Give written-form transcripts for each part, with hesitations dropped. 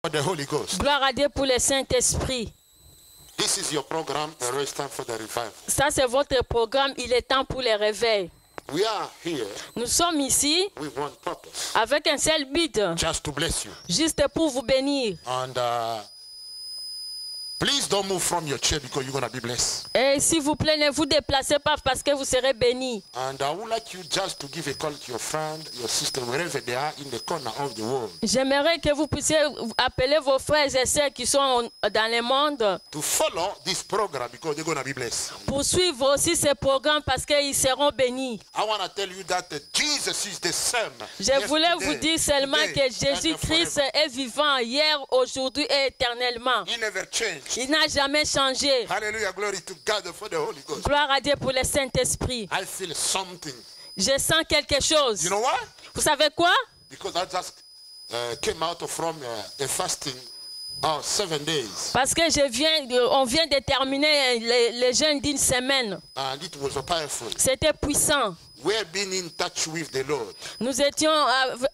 for the Holy Ghost. Gloire à Dieu pour le Saint-Esprit. This is your program, and it's time for the revival. Ça, c'est votre programme. Il est temps pour les réveils. We are here Nous sommes ici with one purpose, avec un seul but, just to bless you. juste pour vous bénir. And please don't move from your chair because you're going to be blessed. Et s'il vous plaît, ne vous déplacez pas parce que vous serez bénis. And I would like you just to give a call to your friend, your sister, wherever they are in the corner of the world. J'aimerais que vous puissiez appeler vos frères et sœurs qui sont dans le monde To follow this program because they're going to be blessed. pour suivre aussi ces programmes parce qu'ils seront bénis. I want to tell you that Jesus is the same. Je voulais vous yesterday, dire seulement today, que and Jésus-Christ forever. est vivant hier, aujourd'hui et éternellement. He never changed. Il n'a jamais changé. Hallelujah, glory to God for the Holy Ghost. Gloire à Dieu pour le Saint-Esprit. I feel something. Je sens quelque chose. You know why? Vous savez quoi? Because I just came out from a fasting of 7 days. Parce que on vient de terminer les jeûnes d'une semaine. And it was powerful. C'était puissant. We're being in touch with the Lord. Nous étions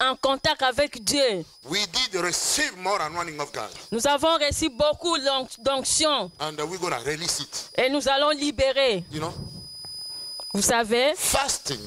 en contact avec Dieu. We did receive more anointing of God. Nous avons reçu beaucoup d'onction And we're going to release it. et nous allons libérer. You know, Vous savez, fasting,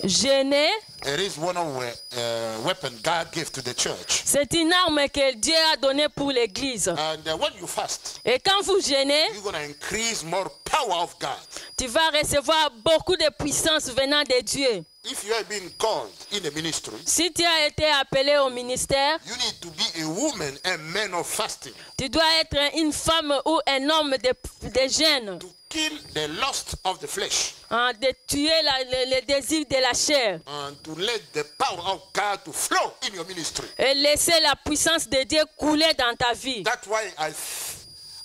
jeûner, it is one of the weapon God gave to the church. c'est une arme que Dieu a donnée pour l'Église. And when you fast, Et quand vous jeûnez, you're going to increase more power of God. tu vas recevoir beaucoup de puissance venant de Dieu. If you are being called in a ministry, Si tu as été appelé au ministère, you need to be a woman and man of fasting tu dois être une femme ou un homme de jeûne, to kill the lust of the flesh de tuer le désir de la chair and to let the power of God to flow in your ministry. et laisser la puissance de Dieu couler dans ta vie. That's why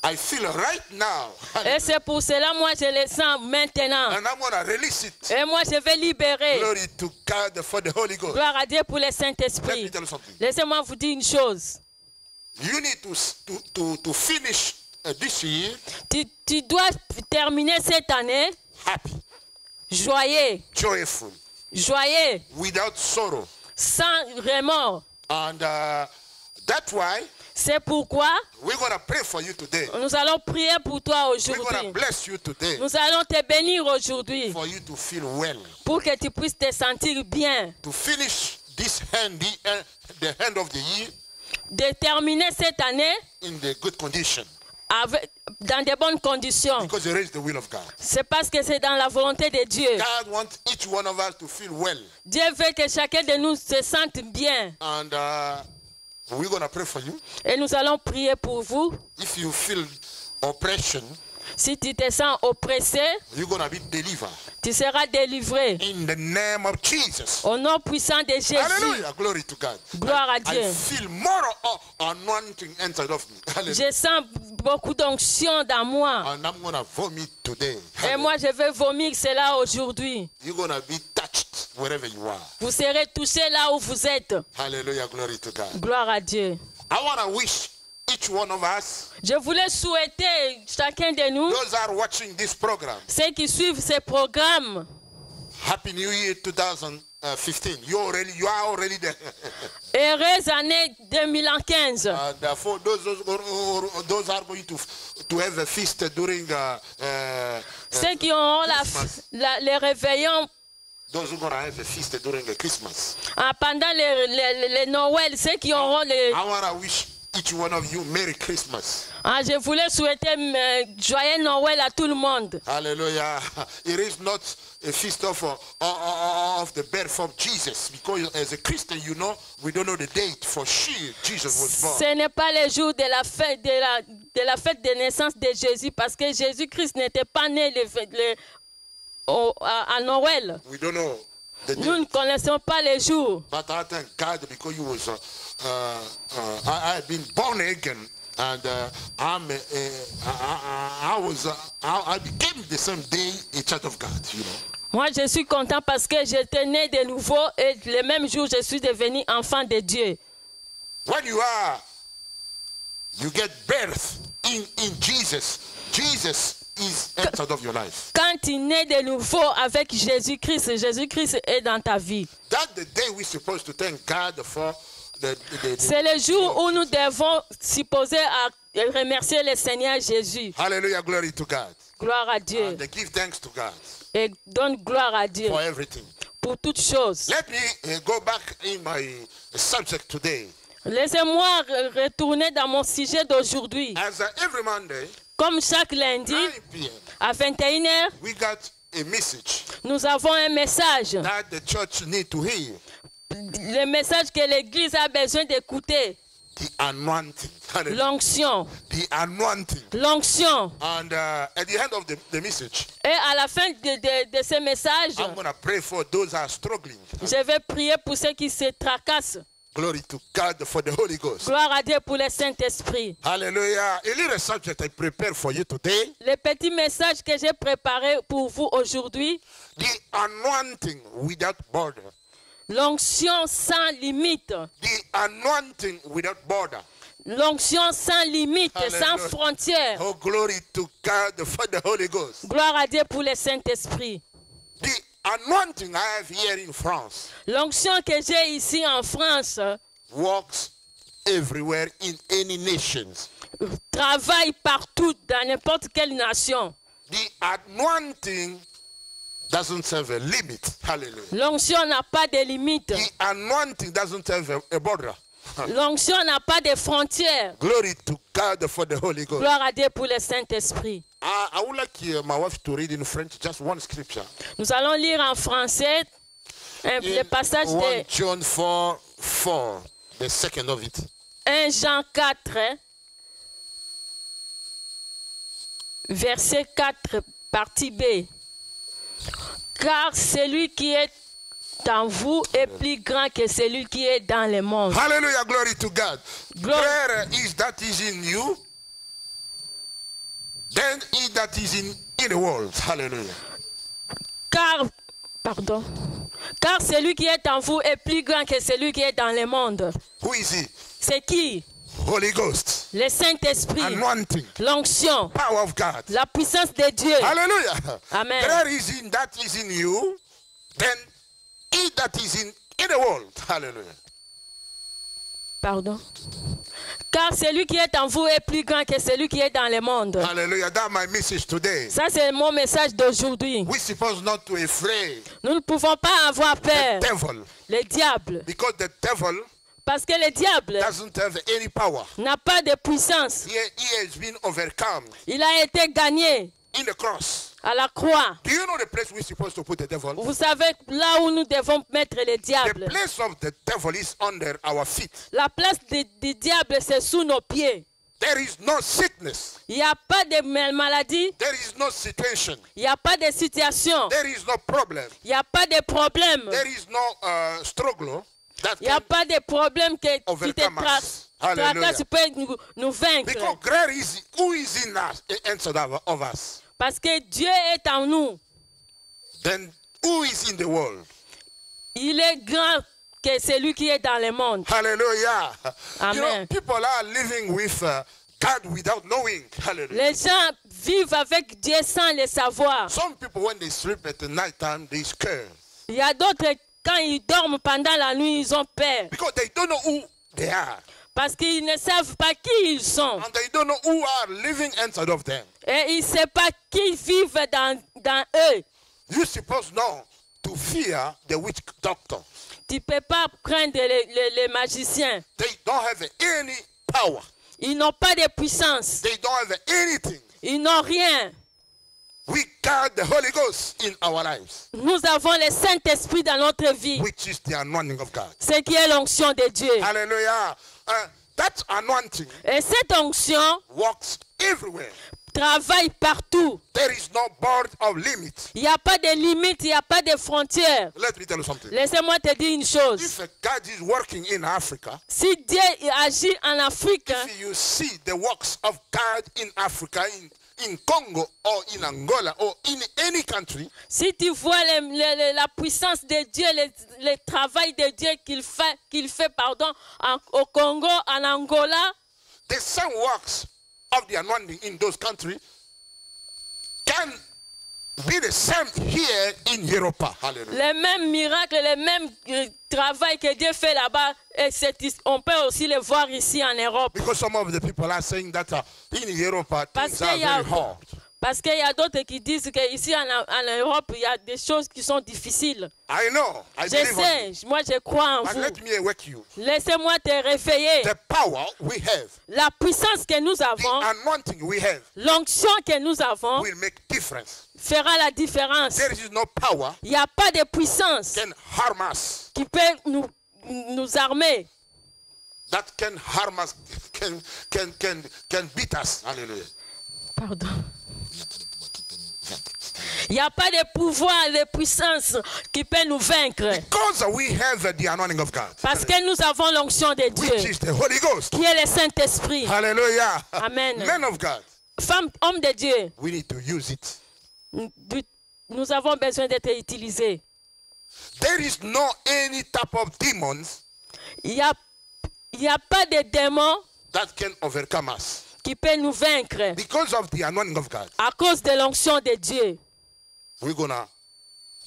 I feel right now. Et c'est pour cela, moi, je le sens maintenant. And I'm going to release it. Et moi, je vais libérer. Glory to God for the Holy Ghost. Gloire à Dieu pour le Let me Saint-Esprit. tell you something. Laissez-moi vous dire une chose. You need to finish this year Tu dois terminer cette année happy, joyeux, joyful, joyeux, without sorrow. sans remords. And that's why C'est pourquoi we're going to pray for you today. nous allons prier pour toi We're going to aujourd'hui. bless you today Nous allons te bénir aujourd'hui for you to feel well. pour que tu puisses te sentir bien. To finish this the end of the year De terminer cette année in the good condition. dans de bonnes conditions. Because it is the will of God. C'est parce que c'est dans la volonté de Dieu. God wants each one of us to feel well. Dieu veut que chacun de nous se sente bien. And we're going to pray for you. Et nous allons prier pour vous. If you feel oppression, Si tu te sens oppressé, you're going to be delivered. tu seras délivré. In the name of Jesus. Au nom puissant de Jésus. Hallelujah. Glory to God. Gloire à Dieu. I feel more anointing inside of me. Hallelujah. Je sens beaucoup d'onction dans moi. And I'm going to vomit today. Et moi, je vais vomir cela aujourd'hui. You're going to be touched wherever you are. Vous serez touché là où vous êtes. Hallelujah. Glory to God. Gloire à Dieu. I want to wish each one of us, Je voulais souhaiter chacun de nous, those are watching this program, ceux qui suivent ces programmes, Happy New Year 2015. You are already there. heureuse année 2015. And for those are going to have a feast during Ceux qui auront les réveillons those who are going to have a feast during Christmas. pendant les Noël, ceux qui auront les... I want to wish each one of you Merry Christmas. Je voulais souhaiter joyeux Noël à tout le monde. Hallelujah. It is not a feast of the birth of Jesus, because as a Christian, you know, we don't know the date for sure Jesus was born. Ce n'est pas le jour de la fête de la fête de naissance de Jésus, parce que Jésus-Christ n'était pas né à Noël. We don't know the Nous date. ne connaissons pas les jours. But I thank God because you was I've been born again, and I became the same day a child of God. You know. Moi, je suis content parce que j'étais né de nouveau et le même jour, je suis devenu enfant de Dieu. When you get birth in Jesus. Jesus is inside of your life. Quand tu nais de nouveau avec Jésus-Christ, Jésus-Christ est dans ta vie. That's the day we're supposed to thank God for C'est le jour où nous devons supposer à remercier le Seigneur Jésus. Hallelujah, glory to God. Gloire à Dieu. And give thanks to God Et donne gloire à Dieu for everything. pour toutes choses. Let me go back in my subject today. Laissez-moi retourner dans mon sujet d'aujourd'hui. As every Monday, Comme chaque lundi, 9 p.m., à 21h, we got a message nous avons un message. that the church need to hear. Le message que l'Église a besoin d'écouter. The anointing. Hallelujah. L'onction. The anointing. L'onction. And at the end of the message, Et à la fin de ce message, I'm going to pray for those who are struggling. je vais prier pour ceux qui se tracassent. Glory to God for the Holy Ghost. Gloire à Dieu pour le Saint-Esprit. Hallelujah. A little subject I prepared for you today. Le petit message que j'ai préparé pour vous aujourd'hui, The anointing without border. l'onction sans limite. The anointing without border. L'onction sans limite, sans Alléluia. frontières. Oh, glory to God for the Holy Ghost. Gloire à Dieu pour le Saint-Esprit. The anointing I have here in France L'onction que j'ai ici en France works everywhere in any nations. travaille partout dans n'importe quelle nation. The anointing doesn't have a limit. Hallelujah. L'onction n'a pas de limite. The anointing doesn't have a border. L'onction n'a pas de frontières. Glory to God for the Holy Ghost. Gloire à Dieu pour le Saint-Esprit. I would like my wife to read in French just one scripture. Nous allons lire en français le In passage 1 de John 4:4, the second of it. 1 Jean 4, verset 4, partie B. Car celui qui est en vous est plus grand que celui qui est dans le monde. Hallelujah, glory to God. Glory. Greater is that is in you than he that is in the world. Hallelujah. Car celui qui est en vous est plus grand que celui qui est dans le monde. Who is he? C'est qui? Holy Ghost. Le Saint-Esprit, Anointing. l'onction, Power of God. la puissance de Dieu. Hallelujah. Amen. Greater is in that is in you than he that is in the world. Hallelujah. Car celui qui est en vous est plus grand que celui qui est dans le monde. Hallelujah. That's my message today. Ça, c'est mon message d'aujourd'hui. We're supposed not to be afraid Nous ne pouvons pas avoir the peur. devil, Le diable. because the devil Parce que le diable doesn't have any power. n'a pas de puissance. He has been overcome Il a été gagné in the cross. à la croix. Do you know the place we're supposed to put the devil? Vous savez là où nous devons mettre le The diable. place of the devil is under our feet. La place du diable, c'est sous nos pieds. There is no sickness. Il n'y a pas de maladie. There is no situation. Il n'y a pas de situation. There is no problem. Il n'y a pas de problème. There is no struggle that Il n'y a can pas de problème qui te overcome us. tracasse, Hallelujah. peut nous vaincre. Because greater is who is in us, inside of us, Parce que Dieu est en nous. then who is in the world. Il est grand que celui qui est dans le monde. Hallelujah. Amen. You know, people are living with God without knowing. Hallelujah. Les gens vivent avec Dieu sans le savoir. Some people, when they sleep at the night time, they scare Il y a d'autres, quand ils dorment pendant la nuit, ils ont peur. because they don't know who they are. Parce qu'ils ne savent pas qui ils sont. And they don't know who are living inside of them. Et ils ne savent pas qui vivent dans eux. You're supposed now to fear the witch doctor. Tu ne peux pas craindre les magiciens. They don't have any power. Ils n'ont pas de puissance. They don't have anything. Ils n'ont rien. We got the Holy Ghost in our lives, Nous avons le Saint-Esprit dans notre vie. which is the anointing of God. Ce qui est l'onction de Dieu. Hallelujah. That anointing Et cette onction works everywhere. travaille partout. There is no board of limit. Il n'y a pas de limite, il n'y a pas de frontières. Let me tell you something. Laissez-moi te dire une chose. If God is working in Africa, Si Dieu agit en Afrique, if you see the works of God in Africa, in Congo or in Angola or in any country, si tu vois la puissance de Dieu, le travail de Dieu qu'il fait au Congo, en Angola, the same works of the anointing in those countries can be the same here in Europe. Hallelujah. Les mêmes miracles, les mêmes travail que Dieu fait là-bas, et on peut aussi les voir ici en Europe. Because some of the people are saying that in Europe things are very hard. Parce qu'il y a d'autres qui disent qu'ici en Europe, il y a des choses qui sont difficiles. I know. I believe on you. Moi je crois en But vous. let me wake you. Laissez-moi te réveiller. The power we have, La puissance que nous the avons, anointing we have, l'onction que nous avons, will make difference. fera la différence. There is no power Il n'y a pas de puissance can harm us. qui peut nous armer. That can harm us, can beat us. Hallelujah. Pardon. Il n'y a pas de pouvoir, de puissance qui peut nous vaincre. Because we have the anointing of God. Parce que nous avons l'onction de Which Dieu, is the Holy Ghost. qui est le Saint-Esprit. Hallelujah. Amen. Men of God, Femme, homme de Dieu, we need to use it. nous avons besoin d'être utilisés. There is no any type of demons Il n'y a pas de démon that can overcome us. qui peut nous vaincre Because of the anointing of God, à cause de l'onction de Dieu. we're going to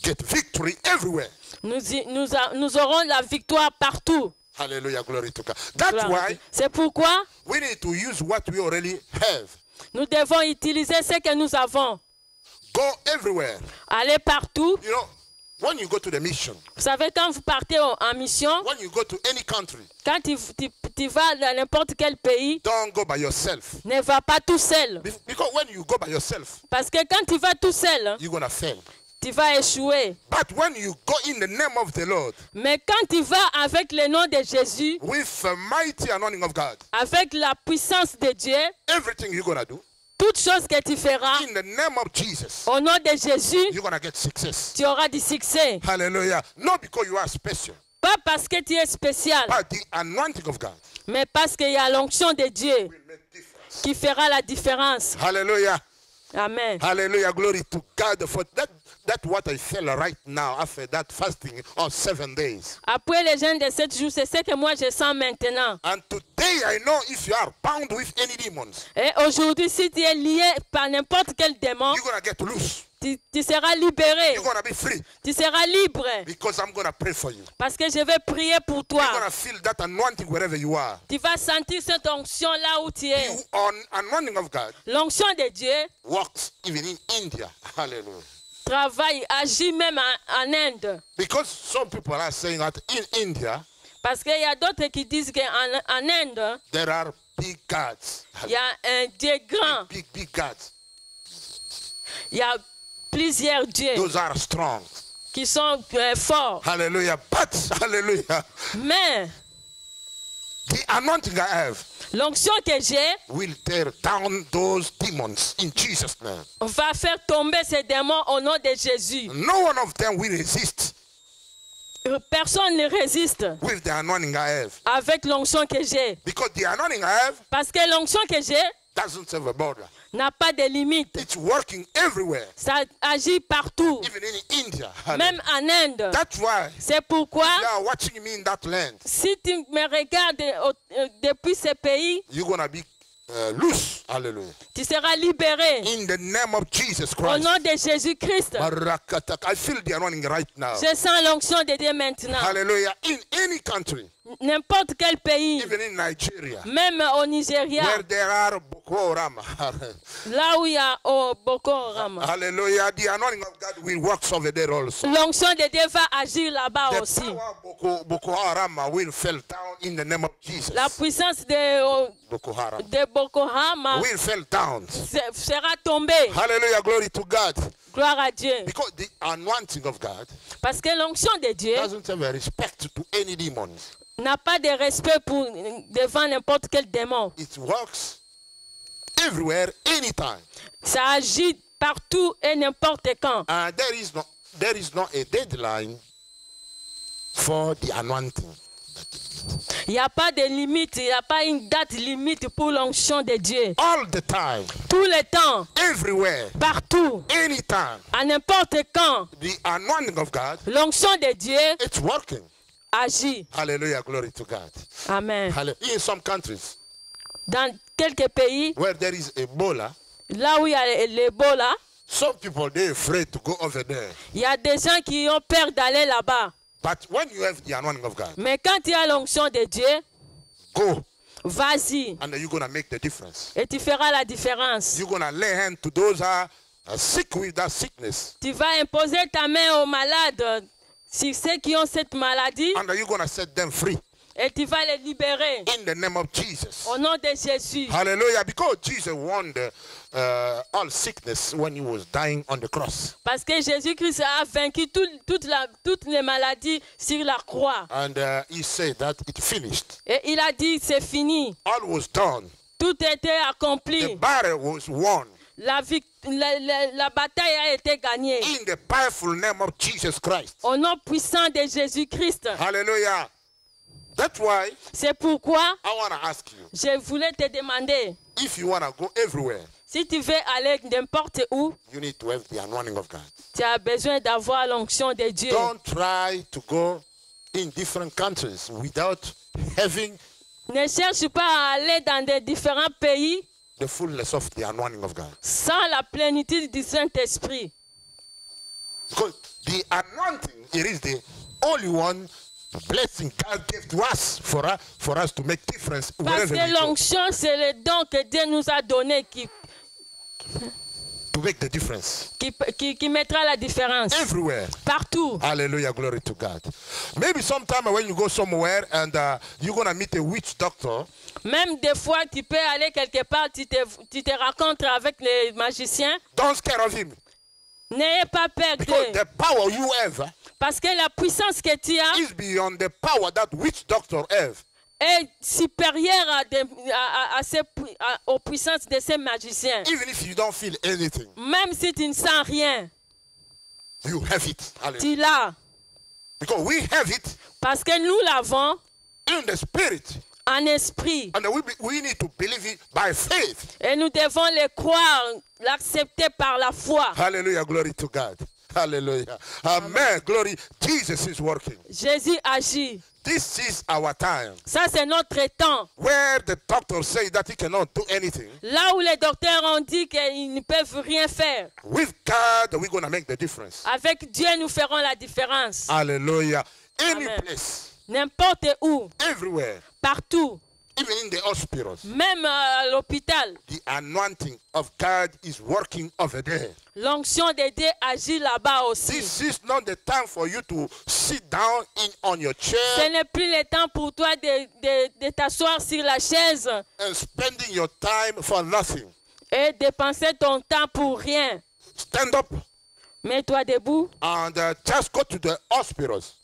get victory everywhere. Nous aurons la victoire partout. Hallelujah, glory to God. That's why C'est pourquoi we need to use what we already have. nous devons utiliser ce que nous avons. Go everywhere. Aller partout. You know, when you go to the mission, Vous savez, quand vous partez en mission, when you go to any country, quand tu vas dans n'importe quel pays, don't go by yourself. ne va pas tout seul. Because when you go by yourself, Parce que quand tu vas tout seul, you're going to fail. tu vas échouer. But when you go in the name of the Lord, Mais quand tu vas avec le nom de Jésus, with a mighty anointing of God, avec la puissance de Dieu, everything you're going to do, toute chose que tu feras, in the name of Jesus, au nom de Jésus, you're going to get success. tu auras du succès. Hallelujah. Not because you are special, Pas parce que tu es spécial, but the anointing of God mais parce qu'il y a l'onction de Dieu will make difference. qui fera la différence. Hallelujah. Amen. Hallelujah. Glory to God for that. That's what I feel right now after that fasting of 7 days. Après les jeûnes de 7 jours, c'est ce que moi je sens maintenant. And today I know if you are bound with any demons, Et aujourd'hui, si tu es lié par n'importe quel démon, you're going to get loose. tu seras libéré. You're going to be free Tu seras libre. because I'm going to pray for you. Parce que je vais prier pour You're going toi. to feel that anointing wherever you are. Tu vas sentir cette onction là où tu es. The anointing of God L'onction de Dieu works even in India. Hallelujah. travaille, agit même en Inde. Because some people are saying that in India, Parce qu'il y a d'autres qui disent qu'en Inde, there are big gods. il y a un Dieu grand. Big gods. Il y a plusieurs dieux Those are strong. qui sont forts. Hallelujah. But, hallelujah, Mais the anointing I have l'onction que j'ai will tear down those demons in Jesus' name. va faire tomber ces démons au nom de Jésus. No one of them will resist Personne ne résiste with the anointing I have. avec l'onction que j'ai. Because the anointing I have Parce que l'onction que j'ai doesn't have a border. n'a pas de limite. It's working everywhere, Ça agit partout, even in India. même en Inde. That's why C'est pourquoi, you are watching me in that land. si tu me regardes depuis ce pays, You're going to be loose. Hallelujah. tu seras libéré In the name of Jesus au Christ. nom de Jésus-Christ. I feel the anointing right now. Je sens l'onction de Dieu maintenant. Hallelujah. In any country, N'importe quel pays, even in Nigeria, même au Nigeria, where there are Boko Haram. là où il y a Boko Haram. Hallelujah. The anointing of God will work over there also. L'onction de Dieu va agir là-bas The aussi. power of Boko Haram will fall down in the name of Jesus. La puissance de Boko Haram Boko Haram will fall down. sera tombée. Hallelujah. Glory to God. Gloire à Dieu. Because the anointing of God Parce que l'onction de Dieu doesn't have a respect to any demons. n'a pas de respect devant n'importe quel démon. It works everywhere, anytime. Ça agit partout et n'importe quand. And there is no a deadline for the anointing. Il n'y a pas de limite, il n'y a pas une date limite pour l'onction de Dieu. All the time, Tout le temps, everywhere, partout, anytime. à n'importe quand, The anointing of God, l'onction de Dieu it's working. agit. Hallelujah, glory to God. Amen. In some countries Dans quelques pays, where there is Ebola, là où il y a l'Ebola, Some people, they're afraid to go over there. Il y a des gens qui ont peur d'aller là-bas. But when you have the anointing of God, Mais quand tu as l'onction de Dieu, go. vas-y And then you're going to make the difference. et tu feras la différence. You're going to lay hand to those who are sick with that sickness. Tu vas imposer ta main aux malades, sur ceux qui ont cette maladie, And then you're going to set them free. et tu vas les libérer In the name of Jesus. au nom de Jésus. Hallelujah. Because Jesus won all sickness when he was dying on the cross. Parce que Jésus-Christ a vaincu toutes les maladies sur la croix. And he said that it finished. Et il a dit, c'est fini. All was done. Tout était The accompli. battle was won. La bataille a été gagnée. In the powerful name of Jesus Christ. Au nom puissant de Jésus-Christ. Hallelujah. That's why C'est pourquoi I want to ask you, je voulais te demander, if you want to go everywhere, si tu veux aller n'importe où, you need to have the anointing of God. tu as besoin d'avoir l'onction de Dieu. Don't try to go in different countries without having Ne cherche pas à aller dans des différents pays the fullness of the anointing of God. sans la plénitude du Saint-Esprit. Because the anointing, it is the only one blessing God gave to us for us to make difference Parce wherever que we go. l'onction, c'est le don que Dieu nous a donné To make the difference qui mettra la différence everywhere. partout. Hallelujah, glory to God. Maybe sometime when you go somewhere and you're going to meet a witch doctor, Même des fois, tu peux aller quelque part, tu te rencontres avec les magiciens. don't scare of him. N'ayez pas peur Because d'eux. the power you have Parce que la puissance que tu as is beyond the power that witch doctor have. est supérieure aux puissances de ces magiciens. Even if you don't feel anything, Même si tu ne sens rien, you have it. Hallelujah. tu l'as. Because we have it Parce que nous l'avons in the spirit. en esprit. And we need to believe it by faith. Et nous devons le croire, l'accepter par la foi. Hallelujah, glory to God. Hallelujah. Amen. Glory. Jesus is working. Jésus agit. This is our time. Ça, c'est notre temps. Where the doctors say that he cannot do anything. Là où les docteurs ont dit qu'ils ne peuvent rien faire. With God, we're going to make the difference. Avec Dieu, nous ferons la différence. Hallelujah. Any Amen. place, N'importe où, everywhere, partout, even in the hospitals, même à l'hôpital, the anointing of God is working over there. l'onction de Dieu agit là-bas aussi. This is not the time for you to sit down on your Ce chair n'est plus le temps pour toi de t'asseoir sur la chaise and spending your time for nothing. et dépenser ton temps pour rien. Stand up Mets-toi debout and just go to the hospitals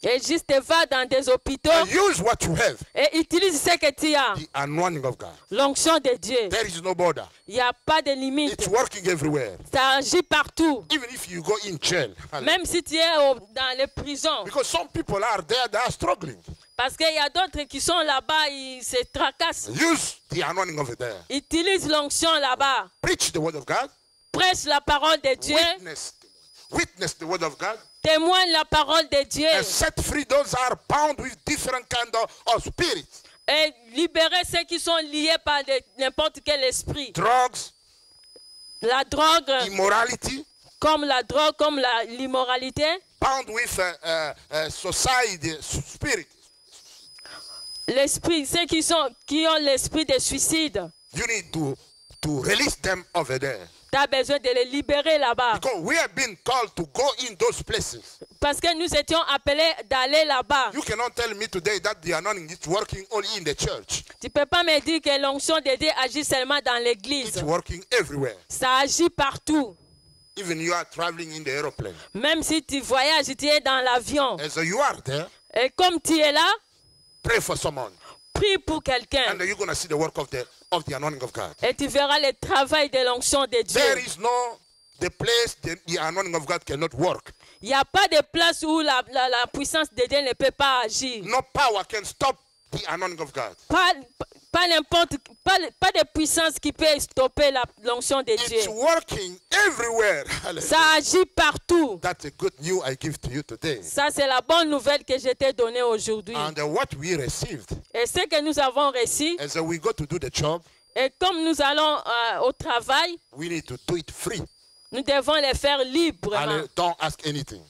et juste va dans des hôpitaux and use what you have. et utilise ce que tu as. The anointing of God. L'onction de Dieu. There is no border. Il n'y a pas de limite. It's working everywhere. Ça agit partout. Even if you go in jail. Même si tu es dans les prisons. Because some people are there, they are struggling. Parce qu'il y a d'autres qui sont là-bas, ils se tracassent. Use the anointing over there. Utilise l'onction là-bas. Preach the word of God. Prêche la parole de Dieu. Witness the word of God. Témoigne la parole de Dieu. And set free those who are bound with different kind of spirits. Et libérer ceux qui sont liés par n'importe quel esprit. Drugs, La drogue, immorality, comme la drogue, comme l'immoralité. bound with society spirit. L'esprit, ceux qui ont l'esprit de suicide. You need to release them over there. Tu as besoin de les libérer là-bas. Because we have been called to go in those places. Parce que nous étions appelés d'aller là-bas. You cannot tell me today that the anointing is working only in the church. Tu ne peux pas me dire que l'onction de Dieu agit seulement dans l'église. It's working everywhere. Ça agit partout. Even you are traveling in the aeroplane. Même si tu voyages, tu es dans l'avion. And so you are there. Et comme tu es là, Pray for someone. prie pour quelqu'un. And then you're going to see the work of the anointing of God. Et tu verras le travail de l'onction de Dieu. There is no the place the anointing of God cannot work. Il n'y a pas de place où la puissance de Dieu ne peut pas agir. No power can stop the anointing of God. Pas de puissance qui peut stopper l'onction de Dieu. It's working everywhere. Ça agit partout. That's a good news I give to you today. Ça, c'est la bonne nouvelle que je t'ai donnée aujourd'hui. And what we received, Et ce que nous avons reçu, as we go to do the job, et comme nous allons au travail, we need to do it free. Nous devons les faire librement. Don't ask anything.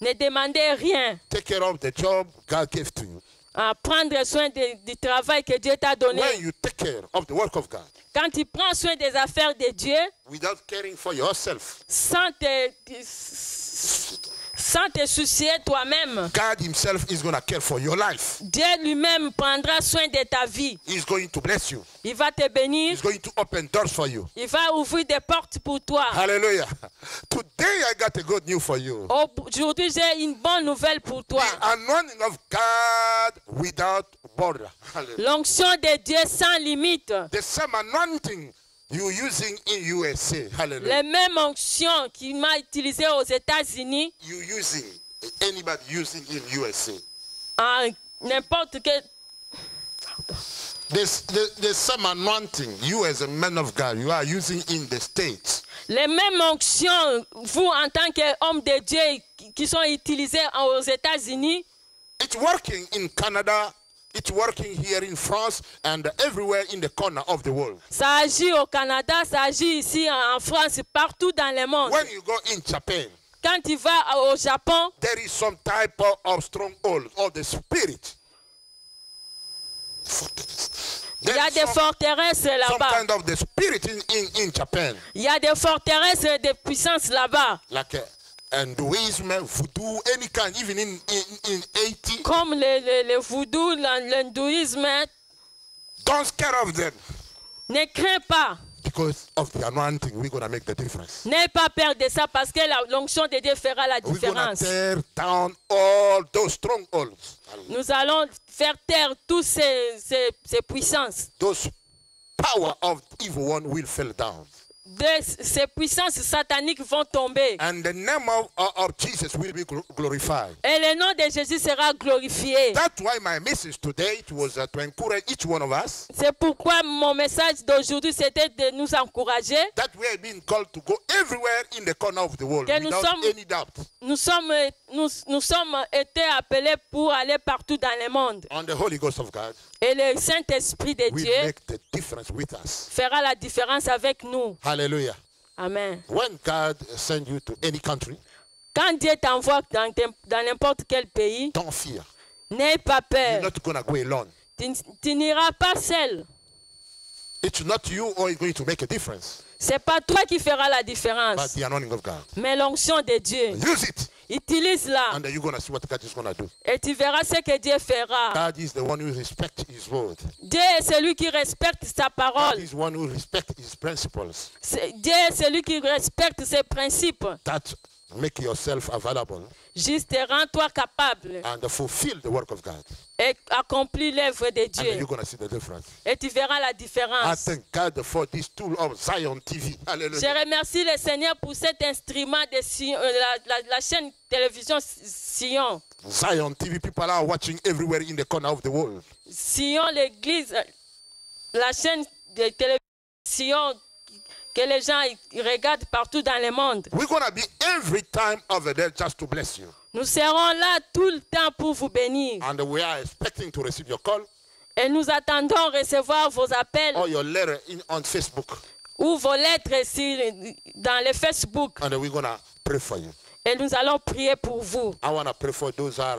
Ne demandez rien. Take care of the job God gave to you. Prendre soin du travail que Dieu t'a donné. When you take care of the work of God, Quand tu prends soin des affaires de Dieu, without caring for yourself, sans te soucier toi-même, God himself is going to care for your life. Dieu lui-même prendra soin de ta vie. He's going to bless you. Il va te bénir. He's going to open doors for you. Il va ouvrir des portes pour toi. Hallelujah. Today I got a good news for you. Aujourd'hui, j'ai une bonne nouvelle pour toi. The anointing of God without border. Hallelujah. L'onction de Dieu sans limite. The same anointing you using in USA. Hallelujah. Les mêmes onctions qu'il m'a utilisées aux États-Unis, You using, anybody using in USA. en n'importe quel. The same anointing you as a man of God you are using in the States. Les mêmes onctions, vous en tant qu'homme de Dieu, qui sont utilisées aux États-Unis, It's working in Canada. It's working here in France and everywhere in the corner of the world. ça agit au Canada, ça agit ici en France, partout dans le monde. When you go in Japan, Quand tu vas au Japon, there is some type of stronghold of the spirit. il y a des There is forteresses some là-bas. kind of the spirit in Japan, Il y a des forteresses de puissance là-bas. like Hinduism, voodoo, any kind, even in Haiti. Comme le voodoo, l'hindouisme. Don't scare of them. Ne crains pas. Because of the anointing, we're going to make the difference. N'aie pas peur de ça parce que l'onction de Dieu fera la We're going to différence. tear down all those strongholds. Nous allons faire taire toutes ces puissances. Those power of evil one will fall down. Ces puissances sataniques vont tomber. And the name of Jesus will be glorified. Et le nom de Jésus sera glorifié. That's why my message today it was to encourage each one of us C'est pourquoi mon message d'aujourd'hui, c'était de nous encourager. that we are being called to go everywhere in the corner of the world Que nous without sommes- any doubt. Nous sommes été appelés pour aller partout dans le monde. And the Holy Ghost of God Et le Saint-Esprit de will Dieu make the difference with us. fera la différence avec nous. Hallelujah. Amen. When God sends you to any country, Quand Dieu t'envoie dans n'importe quel pays, don't fear. n'aie pas You're peur. not going to go alone. Tu n'iras pas seul. It's not you who is going to make a difference, C'est pas toi qui feras la but différence, the anointing of God. mais l'onction de Dieu. Use it, Utilise-la and then you're going to see what God is going to do. et tu verras ce que Dieu fera. God is the one who respects His word. Dieu est celui qui respecte sa God parole. is the one who respects His principles. Dieu est celui qui respecte ses principes. That make yourself available Juste rends-toi capable and fulfill the work of God. et accomplis l'œuvre de And then Dieu. you're going to see the difference. Et tu verras la I différence. thank God for this tool of Zion TV. Je Hallelujah. remercie le Seigneur pour cet instrument de Sion, la chaîne télévision Sion. Zion TV, people are watching everywhere in the corner of the world. Sion, l'église, la chaîne de télévision Sion que les gens ils regardent partout dans le monde. We're going to be every time over there just to bless you. Nous serons là tout le temps pour vous bénir. And we are expecting to receive your call Et nous attendons recevoir vos appels or your letter on Facebook. ou vos lettres dans le Facebook. And we're going to pray for you. Et nous allons prier pour vous. I want to pray for those are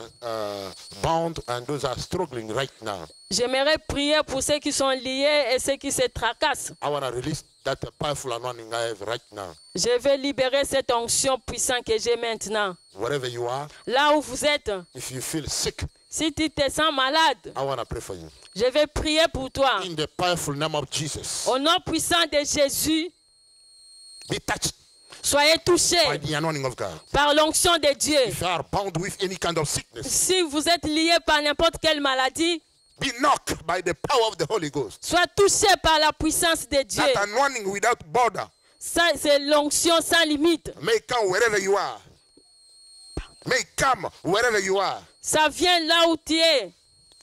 bound and those are struggling right now. J'aimerais prier pour ceux qui sont liés et ceux qui se tracassent. I want to release that powerful anointing I have right now. Je vais libérer cette onction puissante que j'ai maintenant. Wherever you are, Là où vous êtes, if you feel sick, si tu te sens malade, I want to pray for you. je vais prier pour toi. In the powerful name of Jesus, Au nom puissant de Jésus, be touched soyez by touchés the anointing of God. par l'onction de Dieu. If you are bound with any kind of sickness, Si vous êtes liés par n'importe quelle maladie, be knocked by the power of the Holy Ghost. soyez touchés par la puissance de Dieu. That anointing without border Ça, c'est l'onction sans limite. may come wherever you are. May come wherever you are. Ça vient là où tu es,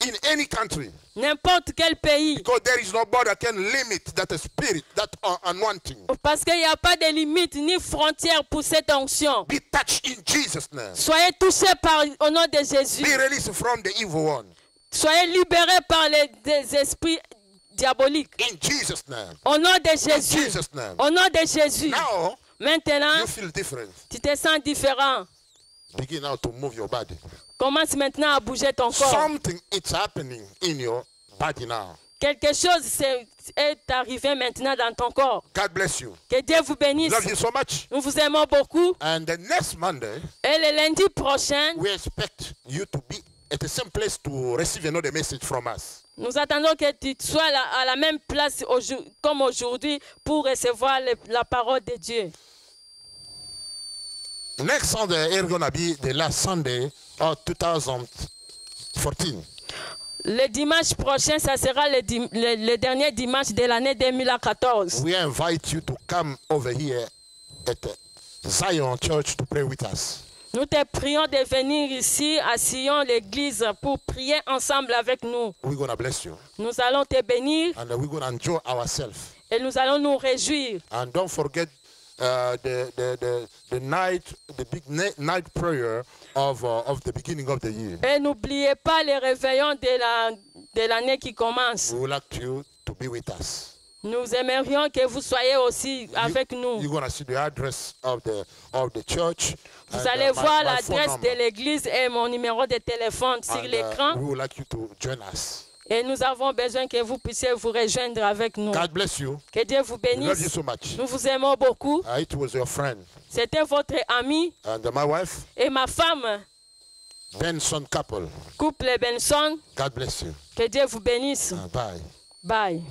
In any country. n'importe quel pays. Because there is no border can limit that spirit, that anointing. Parce qu'il n'y a pas de limite ni frontière pour cette onction. Be touched in Jesus' name. Soyez touchés au nom de Jésus. Be released from the evil one. Soyez libérés par des esprits diaboliques. In Jesus' name. Au nom de In Jésus. Jesus' name. Au nom de Jésus. Now, Maintenant, You feel different. tu te sens différent. Begin now to move your body. Commence maintenant à bouger ton corps. Something is happening in your body now. Quelque chose est arrivé maintenant dans ton corps. God bless you. Que Dieu vous bénisse. Love you so much. Nous vous aimons beaucoup. And the next Monday, Et le lundi prochain, we expect you to be at the same place to receive another message from us. nous attendons que tu sois à la même place comme aujourd'hui pour recevoir la parole de Dieu. Next Sunday is going to be the last Sunday of 2014. Le dimanche prochain, ça sera le dernier dimanche de l'année 2014. We invite you to come over here at Zion Church to pray with us. Nous te prions de venir ici à Sion, l'église, pour prier ensemble avec nous. We're going to bless you. Nous allons te bénir And we're going to enjoy ourselves. et nous allons nous réjouir. And don't forget the night prayer of the beginning of the year. Et n'oubliez pas les réveillons de l'année qui commence. We would like you to be with us. Nous aimerions que vous soyez aussi avec nous. You're going to see the address of the church. Vous allez voir l'adresse de l'église et mon numéro de téléphone sur l'écran. We would like you to join us. Et nous avons besoin que vous puissiez vous rejoindre avec nous. God bless you. Que Dieu vous We love you bénisse. so much. Nous vous aimons beaucoup. It was your friend C'était votre ami and my wife, et ma femme, Benson couple. couple Benson. God bless you. Que Dieu vous bénisse. Bye. Bye.